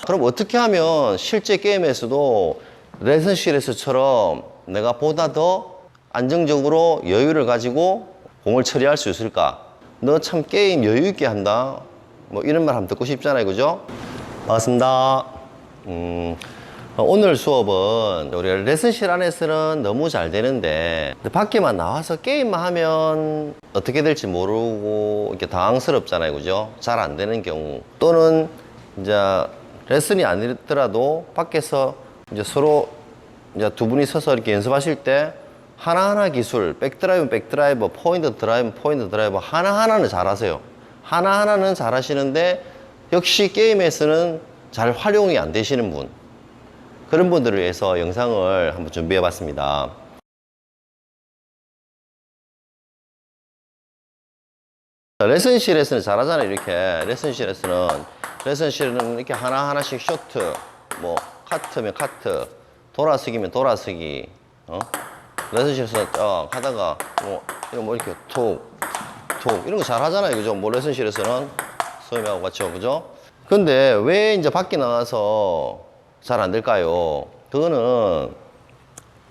그럼 어떻게 하면 실제 게임에서도 레슨실에서처럼 내가 보다 더 안정적으로 여유를 가지고 공을 처리할 수 있을까? 너 참 게임 여유 있게 한다. 뭐 이런 말 한번 듣고 싶잖아요, 그죠? 반갑습니다. 오늘 수업은 우리가 레슨실 안에서는 너무 잘 되는데 밖에만 나와서 게임만 하면 어떻게 될지 모르고 이렇게 당황스럽잖아요, 그죠? 잘 안 되는 경우 또는 이제 레슨이 아니더라도 밖에서 이제 서로 이제 두 분이 서서 이렇게 연습하실 때 하나하나 기술, 백드라이브, 백드라이브, 포인트 드라이브, 포인트 드라이브 하나하나는 잘하세요. 하나하나는 잘하시는데 역시 게임에서는 잘 활용이 안 되시는 분, 그런 분들을 위해서 영상을 한번 준비해 봤습니다. 레슨실에서는 잘하잖아요. 이렇게 레슨실에는 이렇게 하나하나씩 쇼트, 뭐 카트면 카트, 돌아서기면 돌아서기, 레슨실에서 하다가 뭐 이렇게 톡 이런 거 잘하잖아요, 그죠? 뭐 레슨실에서는 선생님하고 같이, 그죠? 근데 왜 이제 밖에 나가서 잘 안 될까요? 그거는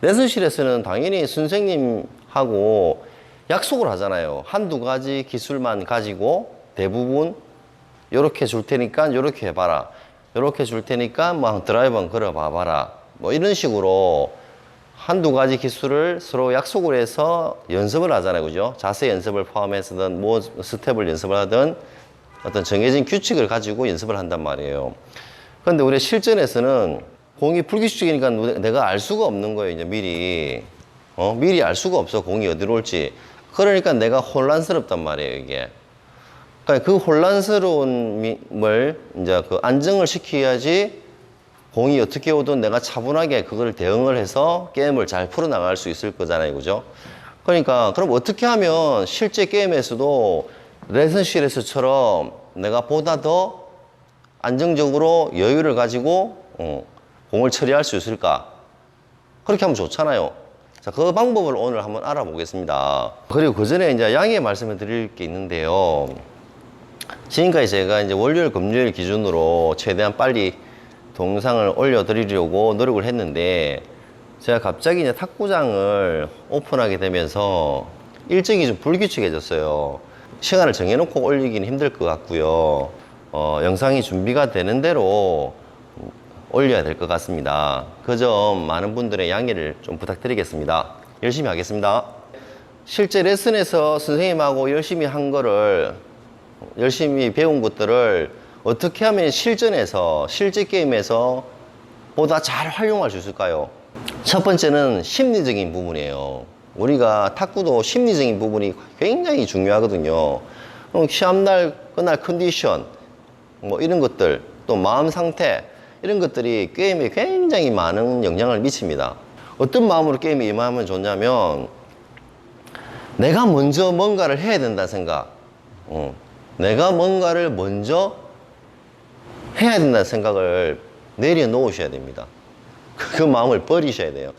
레슨실에서는 당연히 선생님하고 약속을 하잖아요. 한두 가지 기술만 가지고 대부분 요렇게 줄 테니까 요렇게 해봐라, 요렇게 줄 테니까 뭐 드라이브 한번 걸어 봐봐라, 뭐 이런 식으로 한두 가지 기술을 서로 약속을 해서 연습을 하잖아요, 그죠? 자세 연습을 포함해서든 뭐 스텝을 연습을 하든 어떤 정해진 규칙을 가지고 연습을 한단 말이에요. 그런데 우리 실전에서는 공이 불규칙이니까 내가 알 수가 없는 거예요, 이제 미리. 미리 알 수가 없어, 공이 어디로 올지. 그러니까 내가 혼란스럽단 말이에요, 이게. 그러니까 그 혼란스러움을 이제 그 안정을 시켜야지 공이 어떻게 오든 내가 차분하게 그걸 대응을 해서 게임을 잘 풀어나갈 수 있을 거잖아요, 그죠? 그러니까 그럼 어떻게 하면 실제 게임에서도 레슨실에서처럼 내가 보다 더 안정적으로 여유를 가지고 공을 처리할 수 있을까? 그렇게 하면 좋잖아요. 자, 그 방법을 오늘 한번 알아보겠습니다. 그리고 그 전에 이제 양해 말씀을 드릴 게 있는데요. 지금까지 제가 이제 월요일, 금요일 기준으로 최대한 빨리 동영상을 올려드리려고 노력을 했는데, 제가 갑자기 이제 탁구장을 오픈하게 되면서 일정이 좀 불규칙해졌어요. 시간을 정해놓고 올리기는 힘들 것 같고요. 영상이 준비가 되는 대로 올려야 될 것 같습니다. 그 점 많은 분들의 양해를 좀 부탁드리겠습니다. 열심히 하겠습니다. 실제 레슨에서 선생님하고 열심히 한 거를, 열심히 배운 것들을 어떻게 하면 실전에서, 실제 게임에서 보다 잘 활용할 수 있을까요? 첫 번째는 심리적인 부분이에요. 우리가 탁구도 심리적인 부분이 굉장히 중요하거든요. 시합날 그날 컨디션, 뭐 이런 것들, 또 마음 상태, 이런 것들이 게임에 굉장히 많은 영향을 미칩니다. 어떤 마음으로 게임에 임하면 좋냐면, 내가 먼저 뭔가를 해야 된다는 생각, 내가 뭔가를 먼저 해야 된다는 생각을 내려놓으셔야 됩니다. 그 마음을 버리셔야 돼요.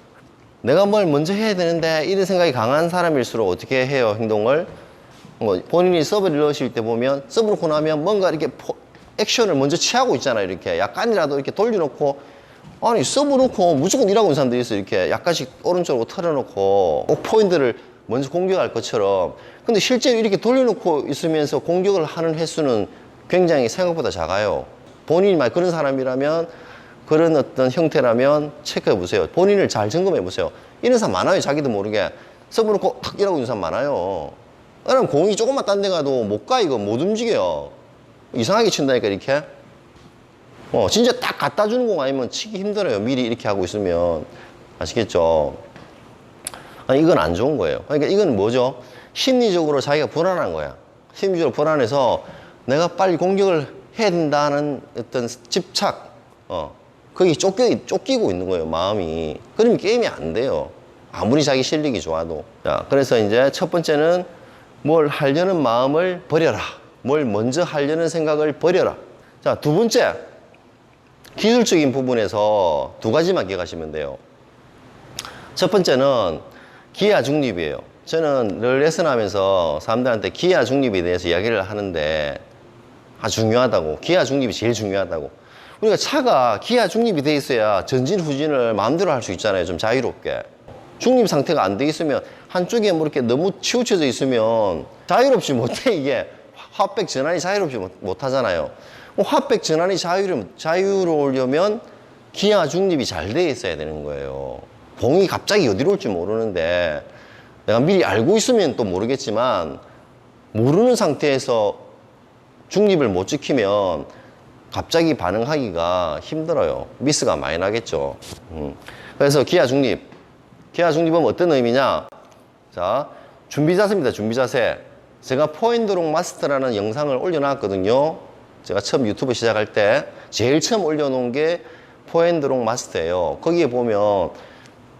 내가 뭘 먼저 해야 되는데 이런 생각이 강한 사람일수록 어떻게 해요, 행동을? 뭐 본인이 서브를 넣으실 때 보면 서브 놓고 나면 뭔가 이렇게 액션을 먼저 취하고 있잖아요. 이렇게 약간이라도 이렇게 돌려놓고, 아니 서브 놓고 무조건 일하고 있는 사람들이 있어요. 이렇게 약간씩 오른쪽으로 털어놓고 꼭 포인트를 먼저 공격할 것처럼. 근데 실제로 이렇게 돌려놓고 있으면서 공격을 하는 횟수는 굉장히 생각보다 작아요. 본인이 막 그런 사람이라면, 그런 어떤 형태라면 체크해 보세요. 본인을 잘 점검해 보세요. 이런 사람 많아요. 자기도 모르게 서브 놓고 탁 일하고 있는 사람 많아요. 그럼 공이 조금만 딴 데 가도 못 가, 이거 못 움직여요. 이상하게 친다니까, 이렇게. 진짜 딱 갖다 주는 공 아니면 치기 힘들어요. 미리 이렇게 하고 있으면. 아시겠죠? 아니, 이건 안 좋은 거예요. 그러니까 이건 뭐죠? 심리적으로 자기가 불안한 거야. 심리적으로 불안해서 내가 빨리 공격을 해야 된다는 어떤 집착, 거기 쫓기고 있는 거예요, 마음이. 그러면 게임이 안 돼요. 아무리 자기 실력이 좋아도. 자, 그래서 이제 첫 번째는 뭘 하려는 마음을 버려라. 뭘 먼저 하려는 생각을 버려라. 자, 두 번째, 기술적인 부분에서 두 가지만 기억하시면 돼요. 첫 번째는 기하 중립이에요. 저는 늘 레슨하면서 사람들한테 기하 중립에 대해서 이야기를 하는데, 아주 중요하다고. 기하 중립이 제일 중요하다고. 우리가 차가 기아 중립이 돼 있어야 전진 후진을 마음대로 할 수 있잖아요. 좀 자유롭게. 중립 상태가 안 돼 있으면 한쪽에 뭐 이렇게 너무 치우쳐져 있으면 자유롭지 못해. 이게 화백 전환이 자유롭지 못 하잖아요. 화백 전환이 자유로우려면 기아 중립이 잘 돼 있어야 되는 거예요. 공이 갑자기 어디로 올지 모르는데 내가 미리 알고 있으면 또 모르겠지만 모르는 상태에서 중립을 못 지키면 갑자기 반응하기가 힘들어요. 미스가 많이 나겠죠. 그래서 기아 중립은 어떤 의미냐? 자, 준비 자세입니다. 준비 자세. 제가 포핸드록 마스터라는 영상을 올려놨거든요. 제가 처음 유튜브 시작할 때 제일 처음 올려놓은 게 포핸드록 마스터예요. 거기에 보면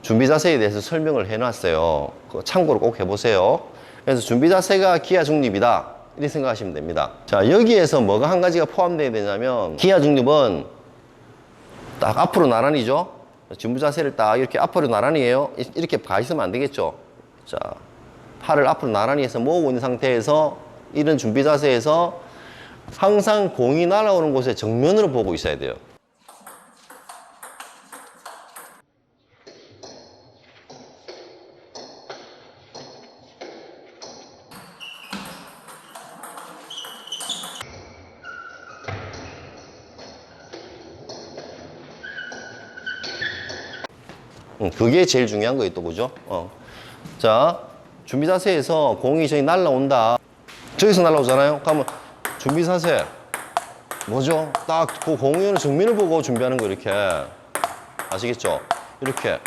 준비 자세에 대해서 설명을 해놨어요. 그거 참고로 꼭 해보세요. 그래서 준비 자세가 기아 중립이다. 이렇게 생각하시면 됩니다. 자, 여기에서 뭐가 한 가지가 포함되어야 되냐면 기아 중립은 딱 앞으로 나란히죠. 준비 자세를 딱 이렇게 앞으로 나란히 해요. 이렇게 가 있으면 안 되겠죠. 자, 팔을 앞으로 나란히 해서 모으고 있는 상태에서 이런 준비 자세에서 항상 공이 날아오는 곳에 정면으로 보고 있어야 돼요. 그게 제일 중요한 거예요, 또, 그죠? 자, 준비 자세에서 공이 저기 날라온다. 저기서 날라오잖아요? 그러면 준비 자세. 뭐죠? 딱 그 공이 오는 정면을 보고 준비하는 거, 이렇게. 아시겠죠? 이렇게.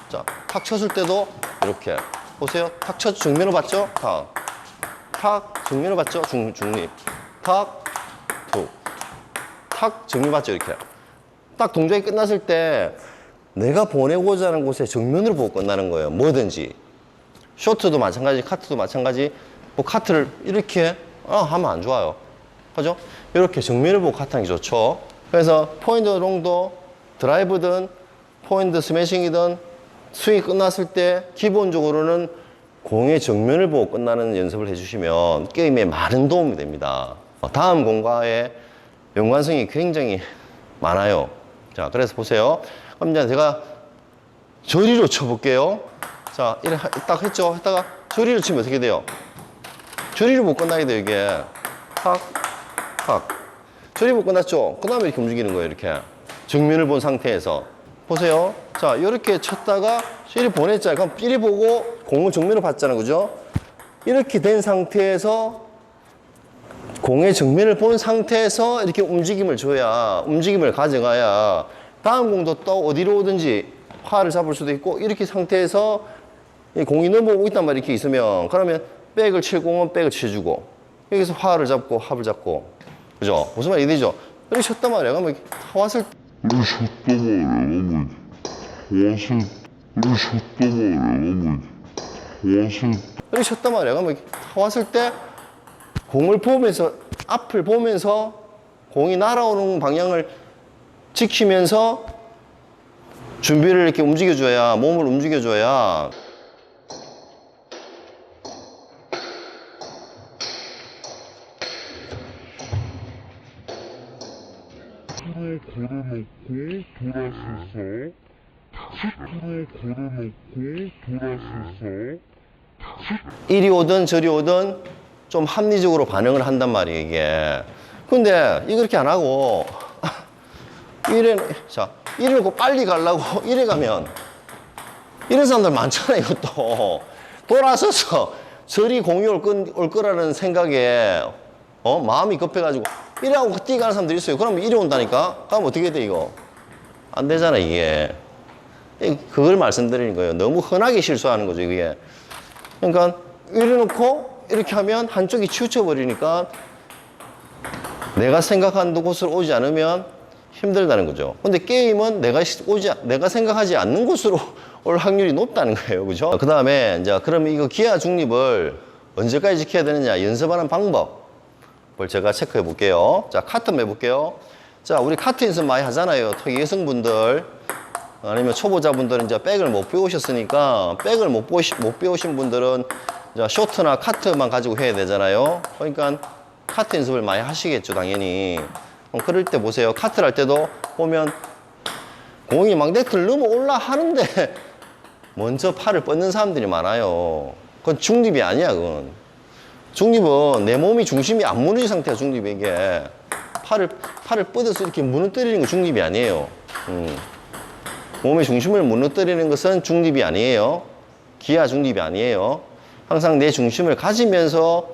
자, 탁 쳤을 때도 이렇게. 보세요. 탁 쳐, 정면을 봤죠? 탁, 정면을 봤죠? 중립. 탁, 탁, 정면 봤죠? 이렇게. 딱 동작이 끝났을 때 내가 보내고자 하는 곳에 정면으로 보고 끝나는 거예요. 뭐든지. 쇼트도 마찬가지, 카트도 마찬가지. 뭐 카트를 이렇게 하면 안 좋아요. 그죠? 이렇게 정면을 보고 카트하는 게 좋죠. 그래서 포핸드 롱도 드라이브든 포핸드 스매싱이든 스윙이 끝났을 때 기본적으로는 공의 정면을 보고 끝나는 연습을 해주시면 게임에 많은 도움이 됩니다. 다음 공과의 연관성이 굉장히 많아요. 자, 그래서 보세요. 그럼 이제 제가 저리로 쳐볼게요. 자, 이렇게 딱 했죠? 했다가 저리로 치면 어떻게 돼요? 저리로 못 끝나게 돼요, 이게. 탁. 저리 못 끝났죠? 그 다음에 이렇게 움직이는 거예요, 이렇게. 정면을 본 상태에서. 보세요. 자, 이렇게 쳤다가 삘이 보냈잖아요. 그럼 삘이 보고 공을 정면으로 봤잖아요, 그죠? 이렇게 된 상태에서 공의 정면을 본 상태에서 이렇게 움직임을 줘야, 움직임을 가져가야 다음 공도 또 어디로 오든지 화를 잡을 수도 있고, 이렇게 상태에서 공이 넘어오고 있단 말이 이렇게 있으면, 그러면 백을 칠 공은 백을 쳐주고, 여기서 화를 잡고 합을 잡고, 그죠? 무슨 말이 되죠? 이렇게 쳤단 말이야. 그러면 왔을 때 이렇게 쳤단 말이야. 그러면 왔을 때 공을 보면서, 앞을 보면서 공이 날아오는 방향을 지키면서 준비를 이렇게 움직여줘야, 몸을 움직여줘야 풀을 걸어놓고 돌아서서 풀을 걸어놓고 돌아서서 이리 오든 저리 오든 좀 합리적으로 반응을 한단 말이에요, 이게. 근데 이렇게 안 하고 이래 놓고 빨리 가려고 이래 가면 이런 사람들 많잖아요. 이것도 돌아서서 저리 공이 올 거라는 생각에 마음이 급해가지고 이래 하고 뛰어가는 사람들이 있어요. 그러면 이래 온다니까? 그럼 어떻게 돼, 이거? 안 되잖아, 이게. 그걸 말씀드리는 거예요. 너무 흔하게 실수하는 거죠, 이게. 그러니까 이래 놓고 이렇게 하면 한쪽이 치우쳐 버리니까 내가 생각한 곳으로 오지 않으면 힘들다는 거죠. 근데 게임은 내가 생각하지 않는 곳으로 올 확률이 높다는 거예요. 그죠? 그 다음에 이제 그럼 이거 기아 중립을 언제까지 지켜야 되느냐, 연습하는 방법을 제가 체크해 볼게요. 자, 카트 해볼게요. 자, 우리 카트 연습 많이 하잖아요. 특히 여성분들 아니면 초보자분들은 이제 백을 못 배우셨으니까, 백을 못 배우신 분들은 이제 쇼트나 카트만 가지고 해야 되잖아요. 그러니까 카트 연습을 많이 하시겠죠, 당연히. 그럴 때 보세요. 카트를 할 때도 보면 공이 막 네트를 넘어 올라 하는데 먼저 팔을 뻗는 사람들이 많아요. 그건 중립이 아니야, 그건. 중립은 내 몸이 중심이 안 무너진 상태야, 중립이 이게. 팔을 뻗어서 이렇게 무너뜨리는 거 중립이 아니에요. 몸의 중심을 무너뜨리는 것은 중립이 아니에요. 기하 중립이 아니에요. 항상 내 중심을 가지면서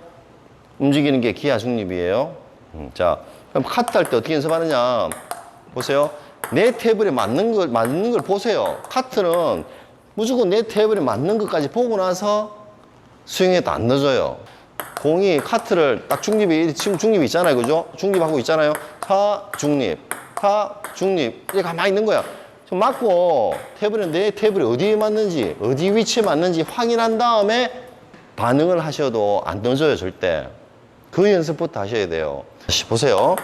움직이는 게 기하 중립이에요. 자, 그럼 카트 할 때 어떻게 연습하느냐. 보세요. 내 테이블에 맞는 걸 보세요. 카트는 무조건 내 테이블에 맞는 것까지 보고 나서 스윙에도 안 넣어줘요. 공이 카트를 딱 지금 중립이 있잖아요. 그죠? 중립하고 있잖아요. 타, 중립, 타, 중립. 이렇게 가만히 있는 거야. 좀 맞고 테이블에 내 테이블이 어디에 맞는지, 어디 위치에 맞는지 확인한 다음에 반응을 하셔도 안 넣어줘요, 절대. 그 연습부터 하셔야 돼요. 다시 보세요.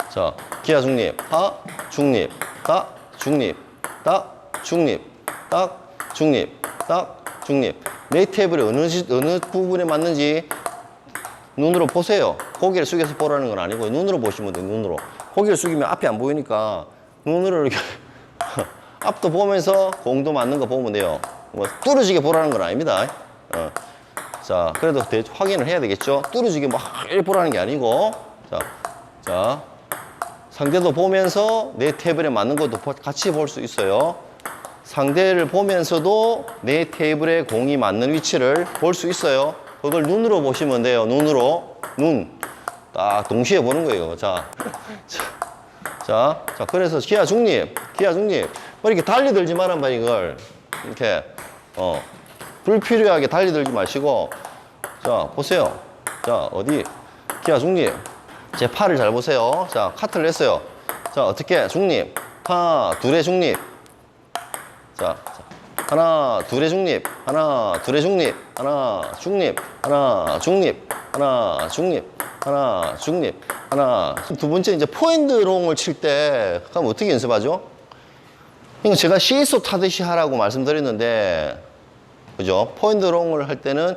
자, 기하 중립, 타, 중립, 타, 중립, 딱, 중립, 딱, 중립, 딱, 중립. 내 테이블이 어느 부분에 맞는지 눈으로 보세요. 고개를 숙여서 보라는 건 아니고 눈으로 보시면 돼요, 눈으로. 고개를 숙이면 앞이 안 보이니까 눈으로 이렇게 앞도 보면서 공도 맞는 거 보면 돼요. 뭐 뚫어지게 보라는 건 아닙니다. 자, 그래도 확인을 해야 되겠죠. 뚫어지게 막 이렇게 보라는 게 아니고, 자, 상대도 보면서 내 테이블에 맞는 것도 같이 볼 수 있어요. 상대를 보면서도 내 테이블에 공이 맞는 위치를 볼 수 있어요. 그걸 눈으로 보시면 돼요. 눈으로. 딱 동시에 보는 거예요. 자, 그래서 기하 중립. 뭐 이렇게 달리들지 말란 말이야, 이걸. 이렇게, 불필요하게 달리들지 마시고. 자, 보세요. 자, 어디? 기하 중립. 제 팔을 잘 보세요. 자, 카트를 했어요. 자, 어떻게? 중립. 하나, 둘의 중립. 자, 하나, 둘의 중립. 하나, 둘의 중립. 하나, 중립. 하나, 중립. 하나, 중립. 하나, 중립. 하나. 두 번째, 이제 포핸드롱을 칠 때, 그럼 어떻게 연습하죠? 이거 제가 시소 타듯이 하라고 말씀드렸는데, 그죠? 포핸드롱을 할 때는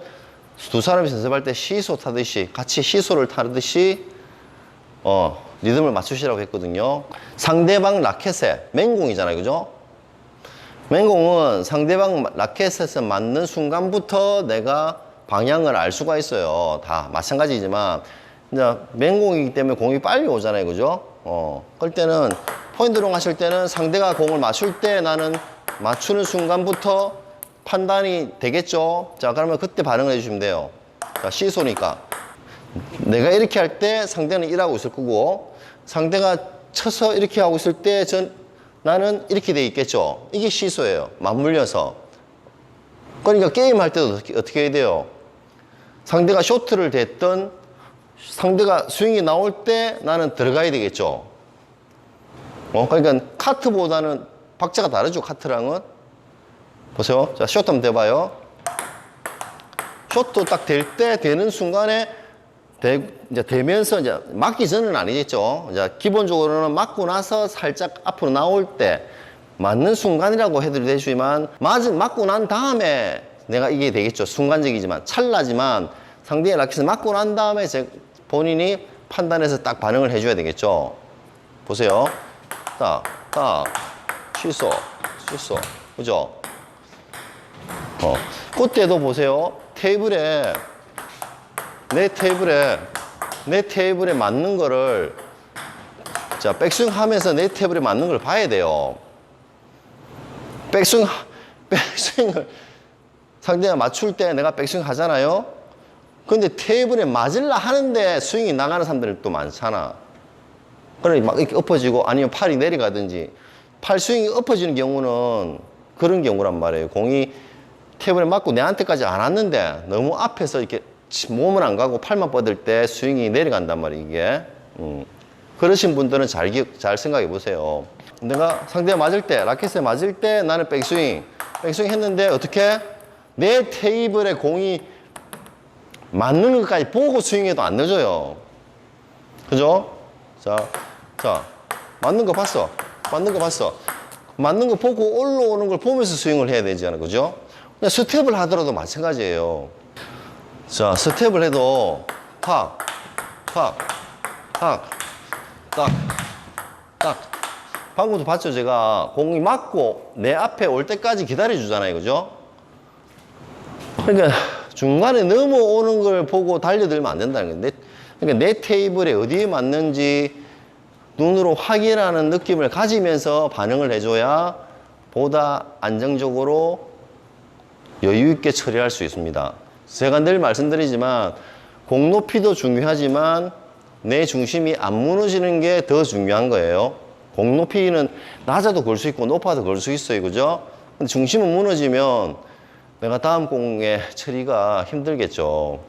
두 사람이 연습할 때 시소 타듯이, 같이 시소를 타듯이, 리듬을 맞추시라고 했거든요. 상대방 라켓에, 맹공이잖아요. 그죠? 맹공은 상대방 라켓에서 맞는 순간부터 내가 방향을 알 수가 있어요. 다 마찬가지지만, 이제 맹공이기 때문에 공이 빨리 오잖아요. 그죠? 그럴 때는, 포핸드롱 하실 때는 상대가 공을 맞출 때 나는 맞추는 순간부터 판단이 되겠죠? 자, 그러면 그때 반응을 해주시면 돼요. 자, 시소니까. 내가 이렇게 할 때 상대는 일하고 있을 거고, 상대가 쳐서 이렇게 하고 있을 때 나는 이렇게 돼 있겠죠. 이게 시소예요. 맞물려서. 그러니까 게임 할 때도 어떻게 해야 돼요? 상대가 쇼트를 댔던 상대가 스윙이 나올 때 나는 들어가야 되겠죠. 그러니까 카트보다는 박자가 다르죠. 카트랑은. 보세요. 자, 쇼트 한번 대봐요. 쇼트 딱 될 때 되는 순간에 이제 되면서 이제 맞기 전은 아니겠죠. 이제 기본적으로는 맞고 나서 살짝 앞으로 나올 때 맞는 순간이라고 해도 되지만 맞고 난 다음에 내가 이게 되겠죠. 순간적이지만 찰나지만 상대의 라켓을 맞고 난 다음에 본인이 판단해서 딱 반응을 해줘야 되겠죠. 보세요. 딱 시소 그죠? 그때도 보세요. 내 테이블에 맞는 거를, 자, 백스윙 하면서 내 테이블에 맞는 걸 봐야 돼요. 백스윙을 상대가 맞출 때 내가 백스윙 하잖아요. 근데 테이블에 맞으려 하는데 스윙이 나가는 사람들이 또 많잖아. 그러니 막 이렇게 엎어지고 아니면 팔이 내려가든지, 팔 스윙이 엎어지는 경우는 그런 경우란 말이에요. 공이 테이블에 맞고 내한테까지 안 왔는데 너무 앞에서 이렇게 몸은 안 가고 팔만 뻗을 때 스윙이 내려간단 말이에요, 이게. 그러신 분들은 잘 생각해 보세요. 내가 상대가 맞을 때, 라켓에 맞을 때 나는 백스윙 했는데 어떻게? 내 테이블에 공이 맞는 것까지 보고 스윙해도 안 늦어요. 그죠? 자, 맞는 거 봤어. 맞는 거 보고 올라오는 걸 보면서 스윙을 해야 되잖아요. 그죠? 그냥 스텝을 하더라도 마찬가지예요. 자, 스텝을 해도 탁, 탁, 탁, 딱, 딱. 방금도 봤죠? 제가 공이 맞고 내 앞에 올 때까지 기다려주잖아요. 그죠? 그러니까 중간에 넘어오는 걸 보고 달려들면 안 된다는 거예요. 그러니까 내 테이블에 어디에 맞는지 눈으로 확인하는 느낌을 가지면서 반응을 해줘야 보다 안정적으로 여유 있게 처리할 수 있습니다. 제가 늘 말씀드리지만 공 높이도 중요하지만 내 중심이 안 무너지는 게 더 중요한 거예요. 공 높이는 낮아도 걸 수 있고 높아도 걸 수 있어요. 그죠? 근데 중심은 무너지면 내가 다음 공의 처리가 힘들겠죠.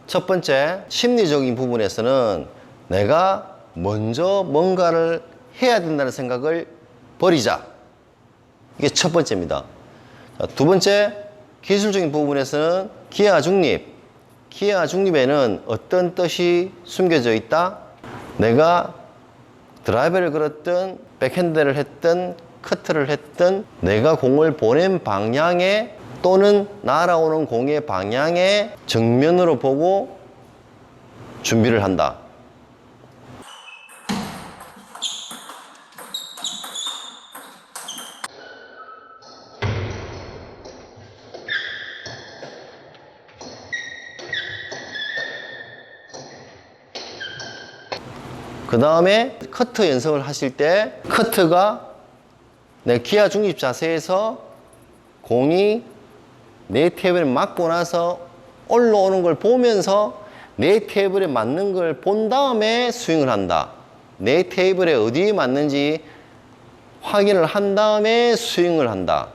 첫 번째, 심리적인 부분에서는 내가 먼저 뭔가를 해야 된다는 생각을 버리자. 이게 첫 번째입니다. 자, 두 번째, 기술적인 부분에서는 기하 중립. 기하 중립에는 어떤 뜻이 숨겨져 있다? 내가 드라이버를 걸었든 백핸드를 했든 커트를 했든 내가 공을 보낸 방향에 또는 날아오는 공의 방향에 정면으로 보고 준비를 한다. 그 다음에 커트 연습을 하실 때 커트가 내 기하 중립 자세에서 공이 내 테이블에 맞고 나서 올라오는 걸 보면서 내 테이블에 맞는 걸 본 다음에 스윙을 한다. 내 테이블에 어디에 맞는지 확인을 한 다음에 스윙을 한다.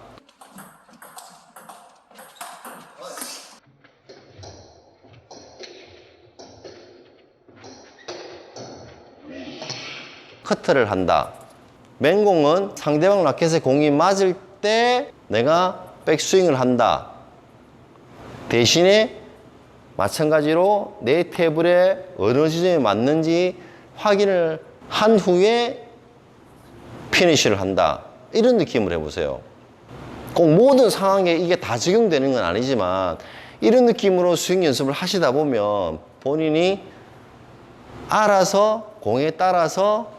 커트를 한다. 맹공은 상대방 라켓에 공이 맞을 때 내가 백스윙을 한다. 대신에 마찬가지로 내 테이블에 어느 지점에 맞는지 확인을 한 후에 피니쉬를 한다. 이런 느낌을 해보세요. 꼭 모든 상황에 이게 다 적용되는 건 아니지만 이런 느낌으로 스윙 연습을 하시다 보면 본인이 알아서 공에 따라서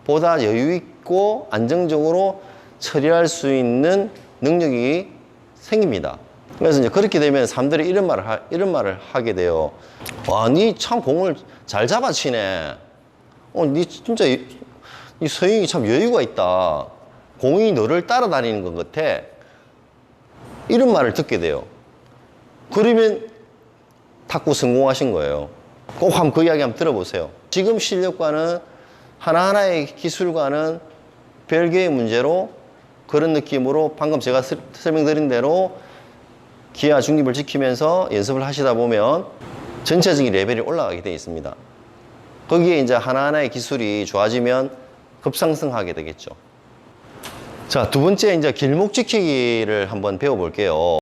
보다 여유 있고 안정적으로 처리할 수 있는 능력이 생깁니다. 그래서 이제 그렇게 되면 사람들이 이런 말을 하게 돼요. 와, 니 참 공을 잘 잡아치네. 니 진짜 이 스윙이 참 여유가 있다. 공이 너를 따라다니는 것 같아. 이런 말을 듣게 돼요. 그러면 탁구 성공하신 거예요. 꼭 한번 그 이야기 한번 들어보세요. 지금 실력과는 하나하나의 기술과는 별개의 문제로 그런 느낌으로 방금 제가 설명드린 대로 기하 중립을 지키면서 연습을 하시다 보면 전체적인 레벨이 올라가게 되어 있습니다. 거기에 이제 하나하나의 기술이 좋아지면 급상승하게 되겠죠. 자, 두 번째 이제 길목 지키기를 한번 배워볼게요.